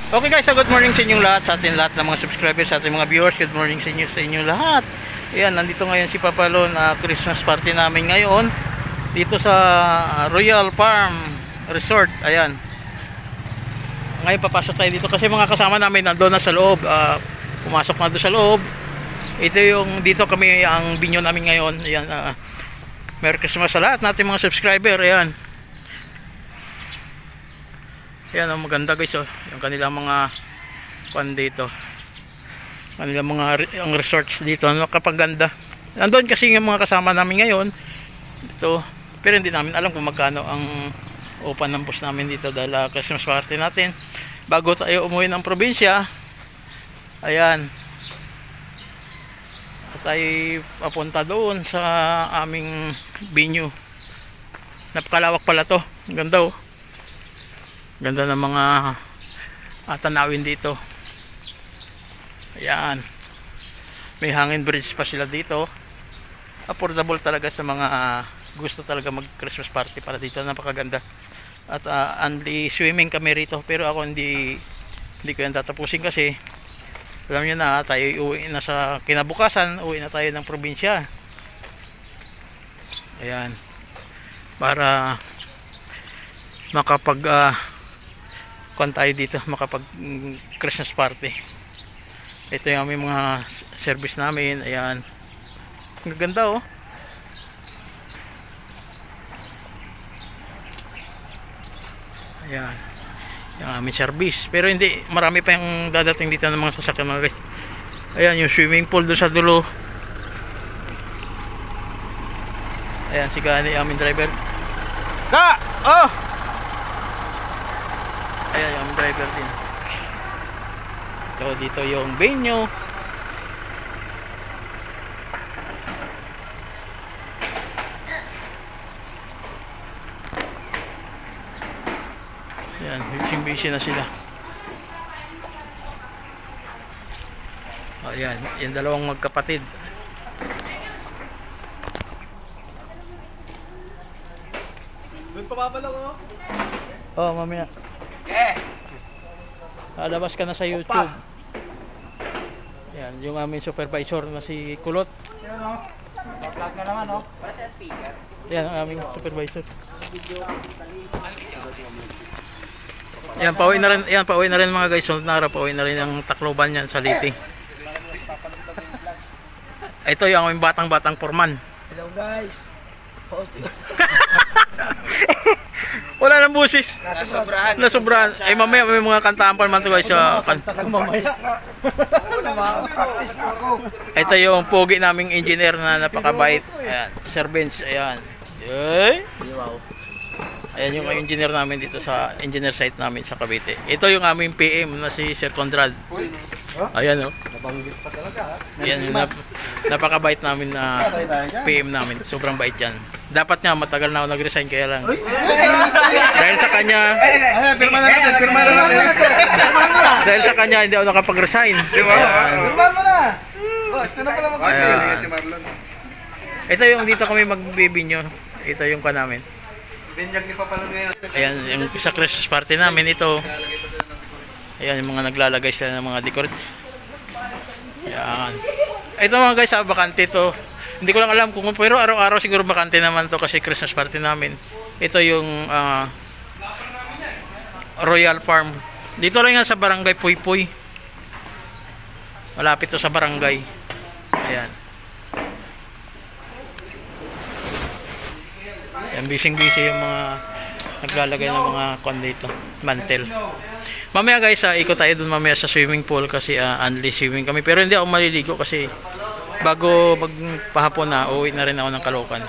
Okay guys, so good morning sa inyong lahat, sa ating lahat ng mga subscribers, sa ating mga viewers. Good morning sa inyo lahat. Ayan, nandito ngayon si Papa Lon, Christmas party namin ngayon dito sa Royal Farm Resort. Ayan. Ngayon papasok tayo dito kasi mga kasama namin nandoon na sa loob. Pumasok na doon sa loob. Ito yung dito kami ang binyo namin ngayon. Ayan, Merry Christmas sa lahat nating mga subscriber. Ayan. Ayan, maganda guys, oh. Yung kanilang mga kwan dito. Kanilang mga ang resorts dito, nakapaganda. Nandoon kasi yung mga kasama namin ngayon dito, pero hindi namin alam kung magkano ang upa ng bus namin dito dahil Christmas party natin bago tayo umuwi ng probinsya. Ayan, tayo papunta doon sa aming venue. Napakalawak pala to, ganda, oh. Ganda ng mga tanawin dito. Ayan, may hangin bridge pa sila dito. Affordable talaga sa mga gusto talaga mag Christmas party para dito. Napakaganda. At only swimming kami rito, pero ako hindi ko yan tatapusin kasi alam nyo na, tayo uwi na sa kinabukasan, uwi na tayo ng probinsya. Ayan, para makapag kuan tayo dito, makapag Christmas party. Ito yung aming mga service namin. Ayan, ang ganda, oh. Ayan, yung aming service, pero hindi, marami pa yung dadating dito ng mga sasakyan, mga guys. Ayan, yung swimming pool doon sa dulo. Ayan, si Gani, aming driver. Ka! Oh! Ayan, yung driver din. So, dito yung venue. Ayan, busy na sila. Ayan, yung dalawang magkapatid. Doon pa babalaw, oh. Oh, mamaya. Lalabas ka na sa YouTube. Yan, yung aming supervisor na si Kulot. Yan, oh. Pa-vlog na naman, oh. Para sa speaker. Yan ang aming supervisor. Yan, pauwi na rin, yan, pauwi na rin mga guys. Sunod na araw, pauwi na rin ang Tacloban yan sa Liti. Ito yung aming batang-batang porman. Hello guys. Wala nang busis. Nasobrahan. Nasobrahan. Ay mamaya may mga kantaan pa naman to guys. Practice po ako. Ito yung pogi naming engineer na napakabait. Ayan, Sir Benz. Ayan. Wow. Ayan yung engineer namin dito sa engineer site namin sa Cavite. Ito yung aming PM na si Sir Conrad. Ayan, oh. Nabanggit pa talaga, ha? Yan, napakabait namin na PM namin. Sobrang bait yan. Dapat nga matagal na ako nag-resign, kaya lang dahil sa kanya Pirma na natin, pirma na natin. dahil sa kanya hindi ako nakapag-resign. Pirma mo na. Gusto na pala mag-resign. Si Marlon. Ito yung dito kami magbibinyo. Ito yung ka namin. Binyag ni Papa Lon ngayon. Ayan, yung sa Christmas party namin ito. Ayan, yung mga naglalagay sila ng mga decor. Ayan. Ito mga guys, bakante ito. Hindi ko lang alam kung, pero araw-araw siguro bakante naman to kasi Christmas party namin. Ito yung Royal Farm. Dito lang yan sa Barangay Puypuy. Malapit to sa barangay. Ayan. Ayan, busy-busy yung mga naglalagay ng mga kwan dito. Mantel. Mamaya guys, ikot tayo dun mamaya sa swimming pool kasi only swimming kami. Pero hindi ako maliligo kasi bago magpahapon na, uwi na rin ako ng Caloocan.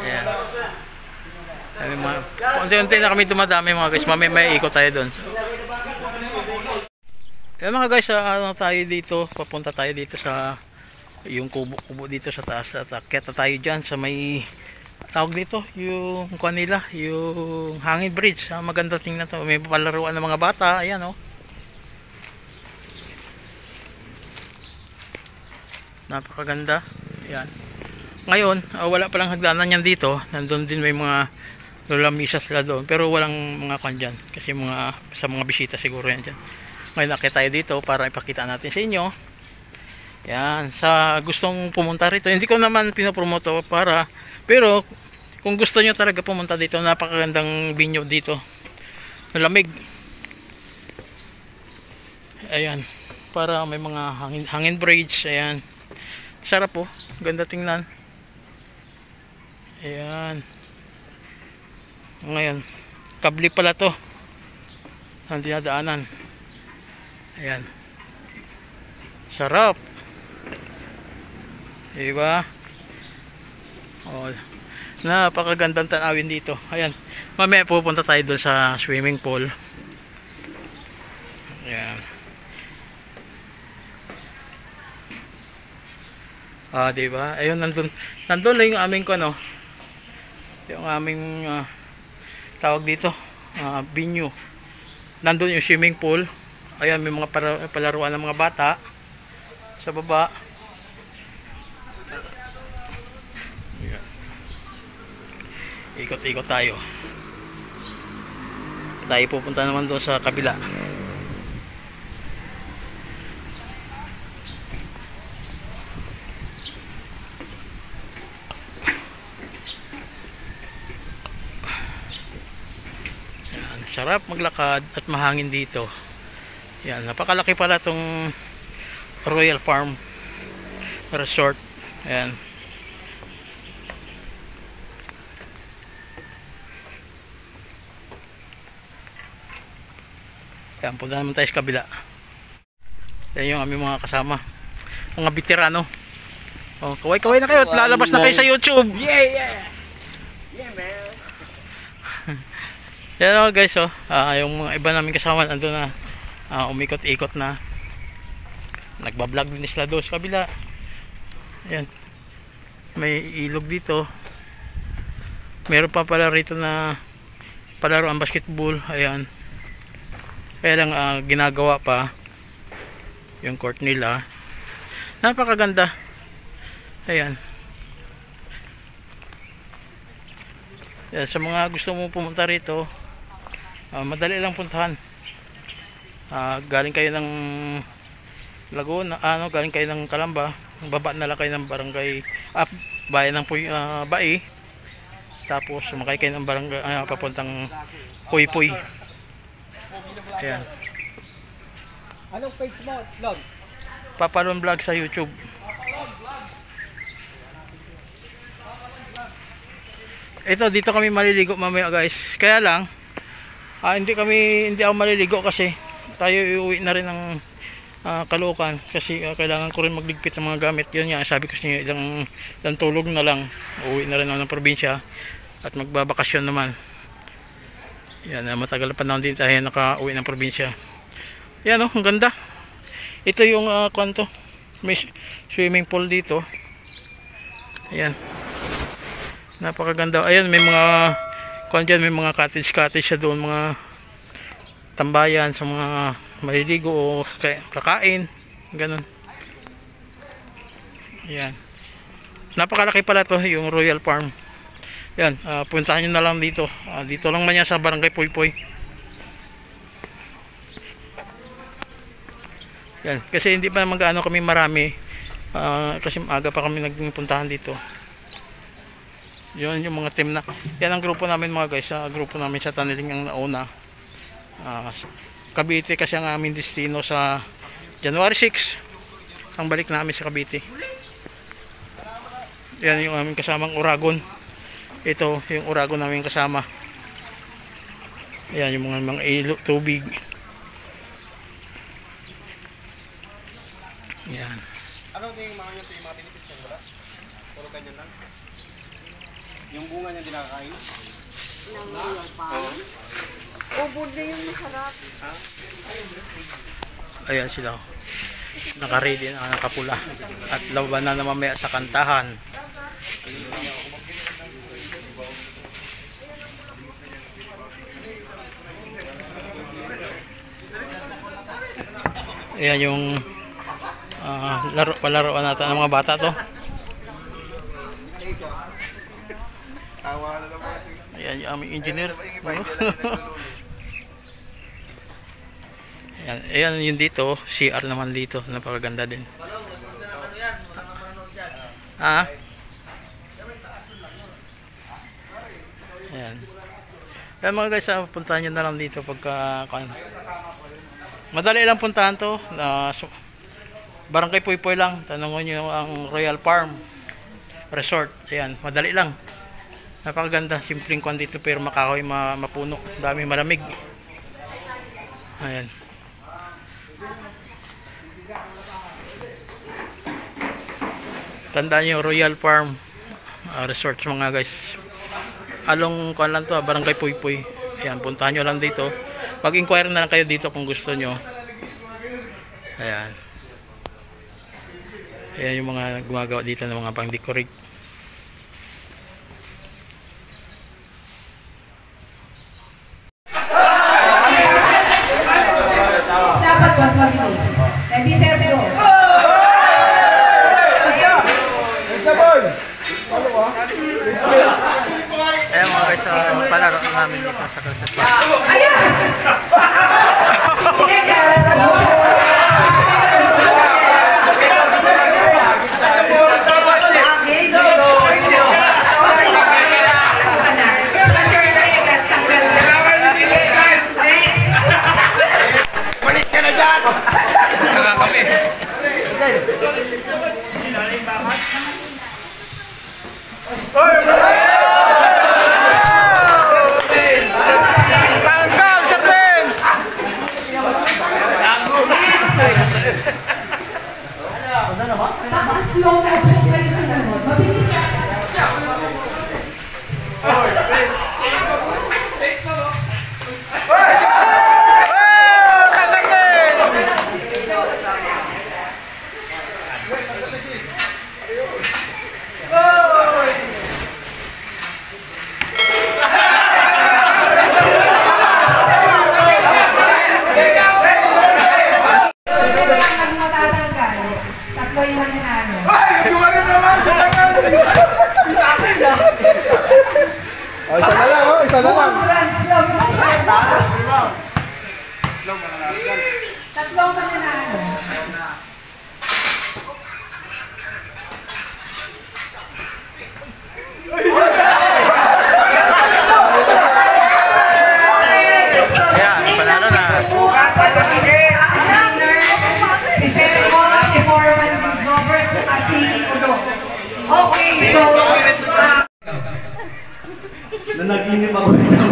Ayan. Unti-unti na kami dumadami mga guys. Mamaya may ikot tayo dun. Ayan mga guys, tayo dito. Papunta tayo dito sa yung kubo dito sa taas. At akyat tayo dyan sa may tawag dito, yung kuan nila, yung hangin bridge. Maganda tingnan to. May palaruan ng mga bata. Ayan, oh. Napakaganda. Yan. Ngayon, wala palang hagdanan yan dito. Nandun din may mga lulamisa sila doon, pero walang mga kwan dyan kasi sa mga bisita siguro yan dyan. Ngayon nakita tayo dito para ipakita natin sa inyo. Yan, sa gustong pumunta rito, hindi ko naman pinopromote pero kung gusto nyo talaga pumunta dito, napakagandang venue dito, malamig. Ayan, para may mga hangin bridge. Ayan, sarap po, ganda tingnan. Ayan, ngayon kabli pala to ang dinadaanan. Ayan, sarap, diba? Oh, napakagandang tanawin dito. Ayan, mamaya pupunta tayo doon sa swimming pool. Ayan, diba? Ayun, nandun lang yung aming yung aming tawag dito, venue. Nandun yung swimming pool. Ayan, may mga palaruan ng mga bata sa baba. Ikot-ikot tayo. Tayo pupunta naman doon sa kabila. Sarap maglakad at mahangin dito. Yan, napakalaki pala tong Royal Farm Resort. Ayan. Yan, punta naman tayo sa kabila. Yan yung aming mga kasama, mga veterano. Oh, kaway-kaway na kayo at lalabas na kayo sa YouTube. Yeah man. Yan guys, yung mga iba namin kasama nandun na, umikot-ikot na, nagbablog din sila doon sa kabila. Ayan, may ilog dito, meron pa pala rito na palaro ang basketball. Ayan, kaya lang ginagawa pa yung court nila. Napakaganda. Ayan. Yan, sa mga gusto mo pumunta rito, madali lang puntahan. Galing kayo ng Laguna, galing kayo ng Calamba, baba na lang kayo ng barangay, bayan ng Bai, tapos sumakay kayo ng barangay papuntang Puypuy. Ayan, Anong page mo, vlog? Papalon Vlog sa YouTube. Ito, dito kami maliligo mamaya guys. Kaya lang hindi ako maliligo kasi tayo iuwi na rin ng Caloocan kasi kailangan ko rin magligpit ng mga gamit. Yun nga, sabi ko sa inyo, ilang tulog na lang uuwi na rin ako ng probinsya at magbabakasyon naman. Yan, matagal pa na din tayo nakauwi ng probinsya. Yan, ang ganda. Ito yung kwanto, may swimming pool dito. Ayan, napakaganda. Ayan, may mga dyan, may mga cottage siya doon, mga tambayan sa mga maliligo o kakain, ganun. Ayan, napakalaki pala to, yung Royal Farm. Ayan, puntahan nyo na lang dito. Dito lang man yan sa barangay Puypuy. Yan, kasi hindi pa mag-ano kami marami, kasi maaga pa kami nagpuntahan dito. Yun yung mga team na, yan ang grupo namin mga guys, grupo namin sa Taniling ang nauna. Cavite kasi ang aming destino sa January 6 ang balik namin sa Cavite. Yan yung aming kasamang Uragon. Ito yung Uragon namin kasama. Yan yung mga ilo, tubig. Yan. Ano yung mga benefits niya, wala? Puro ganyan lang? Yung bunga niya dinakain? Ng Royal Farm. Ubod na yung masarap. Ayan sila, naka-ready na, nakapula at laban na mamaya sa kantahan. Ayan yung palaruan natin ng mga bata to. Ayan Ayan yung aming engineer. Ayan, ayan yung dito, CR naman dito, napakaganda din. Ah? Ayan. Kaya mga guys, puntahan nyo na lang dito pagka madali lang puntahan to. Barangay Puypoy lang. Tanungan nyo ang Royal Farm Resort. Ayan, madali lang. Napakaganda, simpleng kwan dito pero makahoy mapuno. Dami malamig. Ayan. Tandaan nyo, Royal Farm Resort mga guys. Along kwan lang to, Barangay Puypoy. Ayan, puntahan nyo lang dito. Mag-inquire na lang kayo dito kung gusto nyo. Ayan. Ayan yung mga gumagawa dito ng mga pang-decorate. Dapat mas mabilis. Ready, set, go. Ayan mga guys, palaro namin dito sa Christmas Park. Slow motion kayo sumunod. Mabilis ka. Tatlong mananalo. Ayan, panalo na. Si Sheriff, si Foreman Robert, at si Udo. Okay, so... Nanaginip ako nito.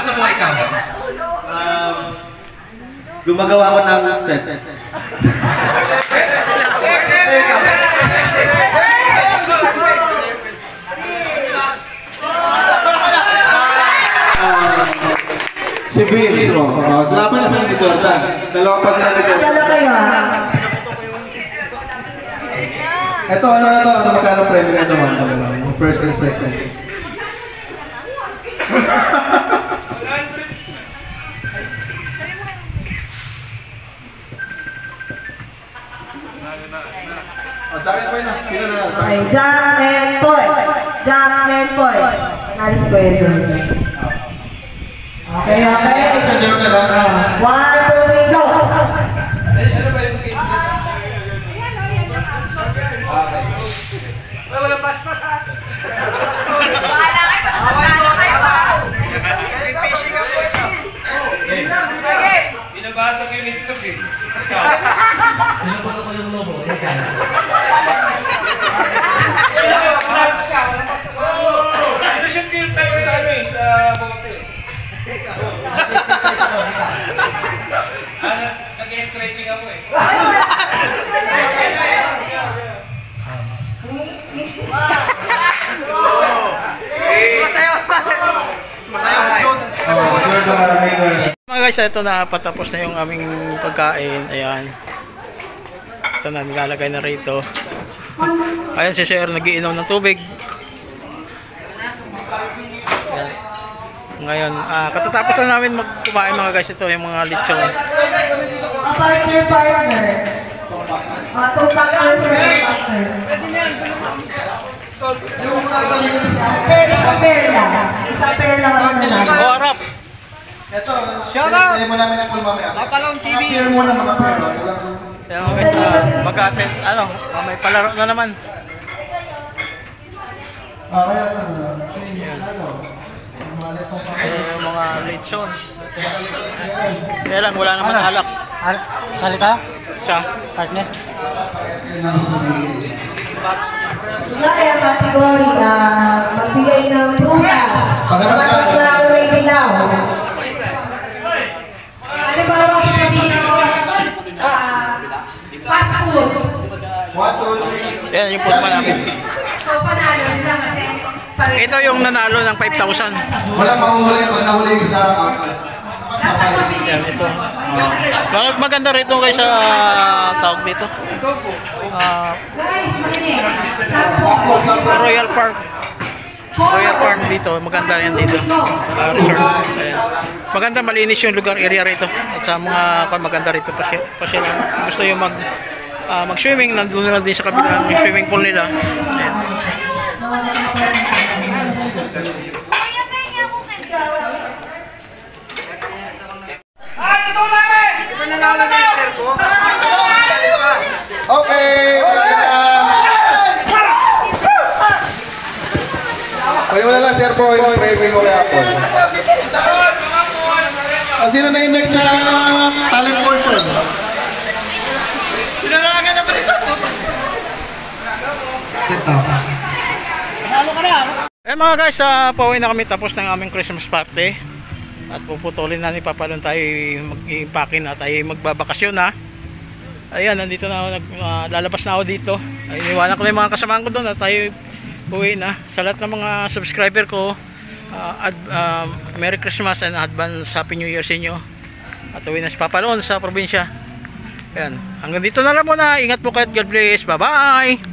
Sa buhay ka ba? Gumagawa ako ng step. Si Vince, grabe na sila ni Jordan. Dalawa pa sila ni Jordan. Dalawa kayo ha? Ito, ano na to? Ano magkano premium na naman? First and second. Jack and Poy na. Sino na? Okay, Jack and Poy. Jack and Poy. Nalis ko yun. Okay, okay. Sa Jordan na. 1, 2, 3, go! Wala pas-pas ha? Bahala kayo. Bahala kayo pa. Fishing ako ito. Binabasa ko yung itlog eh. Pinapunta ko yung lobo. Sinushoot ko yung tayo sa ano eh, sa bote. Nag-stretching ako eh. Mga guys, ito na patapos na yung aming pagkain. Ayan. Ito na, nilalagay na rito. Ayan si Sir, nagiinom ng tubig. Ayan. Ngayon, katatapos na namin magkumain mga guys. Ito yung mga lechon. partner. Two factors or three factors. Yung nakatalikod sa Pair lang. Isang pair lang ang nanalo. O, harap. Ito, tayo mo namin ang pool mamaya. Papalong TV. Mga pair muna, mga pair. Kaya mga guys, mag-attend, may palaro na naman. Kaya Yung mga late zone. Kaya lang, wala naman alak. Salita? Siya. Partner? Nga kaya category na magbigay ng prutas na matagkulay dilaw. Ano ba ako sasabihin ko? Fast food. 1, 2, 3. Yan yung pulma namin. So panalo sila kasi Ito yung nanalo ng 5,000. Wala mahuhuli pag nahuli sa Yan, ito. Maganda rito guys sa tawag dito. guys, makinig. Royal Park. Royal Park dito. Maganda yan dito. Resort. Ayan. Maganda, malinis yung lugar area rito. At sa mga maganda rito pasyalan. Gusto yung mag-swimming, nandun na din sa kabilang yung swimming pool nila. Ayan. Okay! Pwede mo na lang, Sir Boy. Pray-pray mo kaya po. Sino na yung next sa talent portion? Pinaragan na ba dito? Mga guys, pauwi na kami tapos ng aming Christmas party. At puputulin na ni Papalon tayo mag-ipakin at tayo magbabakasyon na. Ayan, nandito na ako, lalabas na ako dito. Iniwanan ko na yung mga kasamahan ko doon at tayo uwi na. Sa lahat ng mga subscriber ko, Merry Christmas and advance Happy New Year sa inyo. At uwi na si Papalon sa probinsya. Ayan, hanggang dito na lang muna. Ingat po kayo at God bless. Bye bye!